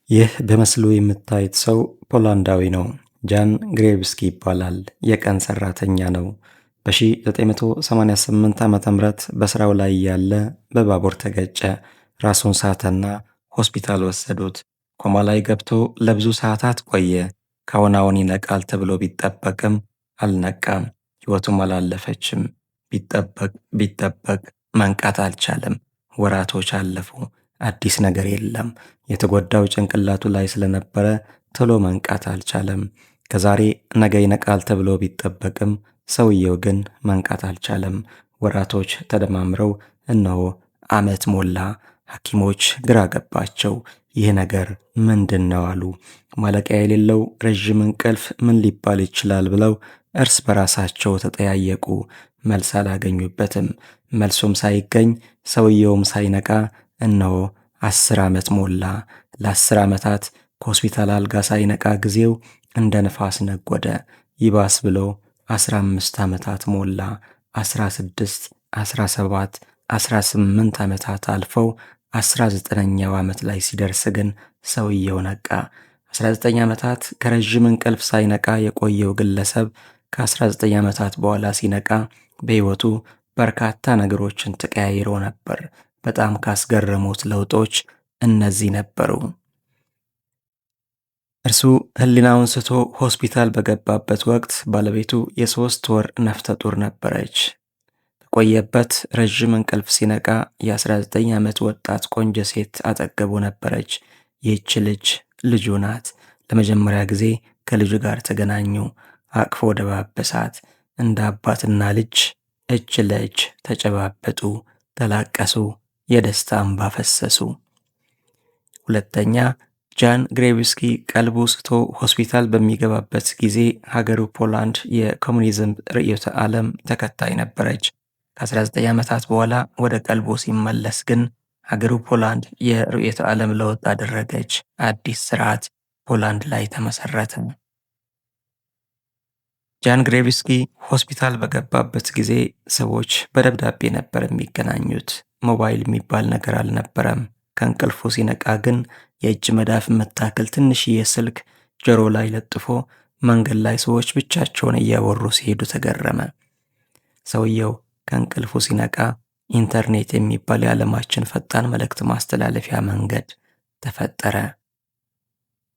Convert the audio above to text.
ይህ በምስሉ የምታዩት ሰው ፖላንዳዊ ነው። ጃን ግሬቭስኪ ይባላል። የቀን ሰራተኛ ነው። በ1988 ዓ.ም በስራው ላይ ያለ በባቡር ተገጨ። ራሱን ሳተና ሆስፒታል ወሰዱት። ኮማ ላይ ገብቶ ለብዙ ሰዓታት ቆየ። ከአሁን አሁን ይነቃል ተብሎ ቢጠበቅም አልነቃም። ሕይወቱም አላለፈችም። ቢጠበቅ መንቃት አልቻለም። ወራቶች አለፉ። አዲስ ነገር የለም። የተጎዳው ጭንቅላቱ ላይ ስለነበረ ቶሎ መንቃት አልቻለም። ከዛሬ ነገ ይነቃል ተብሎ ቢጠበቅም ሰውየው ግን መንቃት አልቻለም። ወራቶች ተደማምረው እነሆ ዓመት ሞላ። ሐኪሞች ግራ ገባቸው። ይህ ነገር ምንድን ነው አሉ። ማለቂያ የሌለው ረዥም እንቅልፍ ምን ሊባል ይችላል ብለው እርስ በራሳቸው ተጠያየቁ። መልስ አላገኙበትም። መልሱም ሳይገኝ ሰውየውም ሳይነቃ እነሆ 10 ዓመት ሞላ። ለ10 ዓመታት ከሆስፒታል አልጋ ሳይነቃ ጊዜው እንደ ንፋስ ነጎደ። ይባስ ብሎ 15 ዓመታት ሞላ። 16፣ 17፣ 18 ዓመታት አልፈው 19ኛው ዓመት ላይ ሲደርስ ግን ሰውየው ነቃ። 19 ዓመታት ከረዥም እንቅልፍ ሳይነቃ የቆየው ግለሰብ ከ19 ዓመታት በኋላ ሲነቃ በሕይወቱ በርካታ ነገሮችን ተቀያይሮ ነበር። በጣም ካስገረሙት ለውጦች እነዚህ ነበሩ። እርሱ ሕሊናውን ስቶ ሆስፒታል በገባበት ወቅት ባለቤቱ የ3 ወር ነፍሰ ጡር ነበረች። ከቆየበት ረዥም እንቅልፍ ሲነቃ የ19 ዓመት ወጣት ቆንጆ ሴት አጠገቡ ነበረች። ይህች ልጁ ናት። ለመጀመሪያ ጊዜ ከልጁ ጋር ተገናኙ። አቅፎ ደባበሳት። እንደ አባትና ልጅ እጅ ለእጅ ተጨባበጡ፣ ተላቀሱ፣ የደስታ እንባ ፈሰሱ። ሁለተኛ፣ ጃን ግሬቭስኪ ቀልቡ ስቶ ሆስፒታል በሚገባበት ጊዜ ሀገሩ ፖላንድ የኮሙኒዝም ርዕዮተ ዓለም ተከታይ ነበረች። ከ19 ዓመታት በኋላ ወደ ቀልቡ ሲመለስ ግን ሀገሩ ፖላንድ የርዕዮተ ዓለም ለውጥ አደረገች። አዲስ ስርዓት ፖላንድ ላይ ተመሰረተ። ጃን ግሬቭስኪ ሆስፒታል በገባበት ጊዜ ሰዎች በደብዳቤ ነበር የሚገናኙት። ሞባይል የሚባል ነገር አልነበረም። ከእንቅልፉ ሲነቃ ግን የእጅ መዳፍ የምታክል ትንሽዬ ስልክ ጆሮ ላይ ለጥፎ መንገድ ላይ ሰዎች ብቻቸውን እያወሩ ሲሄዱ ተገረመ። ሰውየው ከእንቅልፉ ሲነቃ ኢንተርኔት የሚባል የዓለማችን ፈጣን መልእክት ማስተላለፊያ መንገድ ተፈጠረ።